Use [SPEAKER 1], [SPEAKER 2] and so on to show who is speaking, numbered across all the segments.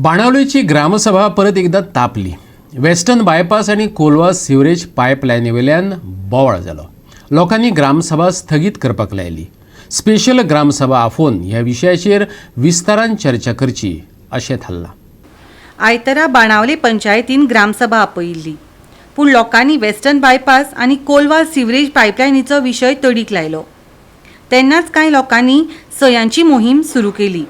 [SPEAKER 1] बाणावलीची ग्रामसभा परत एकदा तापली। Western bypass आणि कोलवा सिवरेज पायपलायनीवेल्यान बोवाळ जालो। लोकांनी ग्रामसभा स्थगीत करपाक लायली। स्पेशल ग्रामसभा आफोवन ह्या विशयाचेर विस्तारान चर्चा करची अशें थारलां।
[SPEAKER 2] आयतारा बाणावले पंचायतीन ग्रामसभा आपयिल्ली, पूण लोकांनी वेस्टर्न बायपास आनी कोलवा सिवरेज पायपलायनीचो विशय तडीक लायलो। तेन्नाच कांय लोकांनी सयांची मोहीम सुरू केली।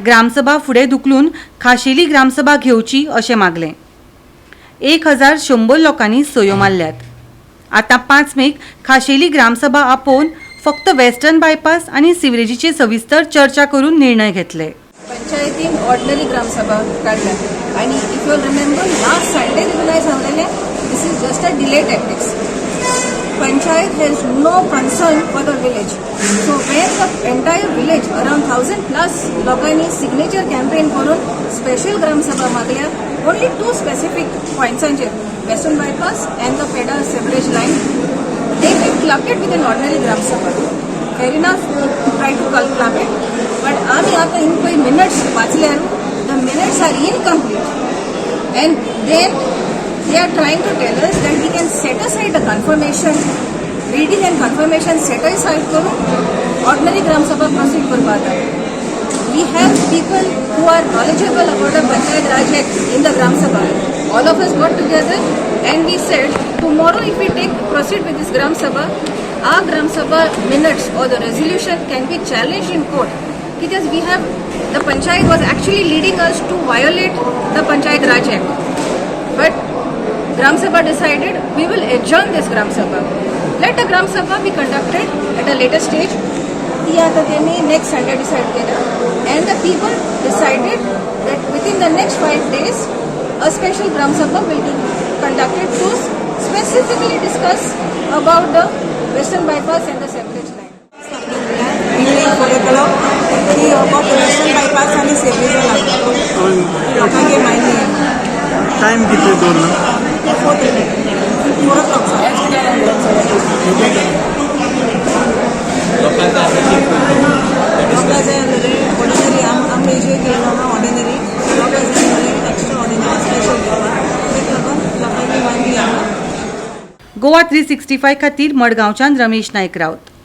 [SPEAKER 2] ग्रामसभा फुडें धुकलून खाशेली ग्रामसभा घेवची अशें मागलें। 1100 लोकांनी सयो मारल्यात। आतां 5 मेक खाशेली ग्रामसभा आपोवन फक्त वेस्टर्न बायपास आनी सिवरेजीचे सविस्तर चर्चा करून निर्णय घेतले।
[SPEAKER 3] पंचायतीन ऑर्डिनरी ग्रामसभा काढल्या आणि if you remember last Sunday recognise झालेले this is just a delay tactics. Panchayat has no concern for the village. So when the entire village, around 1000 plus लोकांनी signature campaign करून special gram sabha मागल्या, only 2 specific points on Western bypass and the Peda sewerage line. They can club it with an ordinary gram sabha. Fair enough, try to club it. But आम्ही आता in कोई minutes वाचल्यारू, the minutes are incomplete. And then they are trying to tell us that we can set aside the confirmation, reading and confirmation set aside करून ordinary gram sabha proceed करपाक। We have people who are knowledgeable about the Panchayat Raj Act in the gram sabha. All of us got together and we said tomorrow if we proceed with this gram sabha, our gram sabha minutes or the resolution can be challenged in court because we have the Panchayat was actually leading us to violate the Panchayat Raj Act. But Gram Sabha decided we will adjourn this Gram Sabha. Let the Gram Sabha be conducted at a later stage. Next Sunday decide together. And the people decided that within the next 5 days, a special Gram Sabha will be conducted to specifically discuss about the Western bypass and the sewerage line.
[SPEAKER 4] Evening 4 o'clock, he about the Western bypass and the sewerage line. लोकांगे माहिती आहे.
[SPEAKER 5] Time किती दोन
[SPEAKER 4] 4 o'clock ordinary आम जे केलं ना ordinary extra ordinary special लोकांनी माहिती आहे।
[SPEAKER 2] गोवा 365 खातीर मडगांवच्यान रमेश नायक रावत।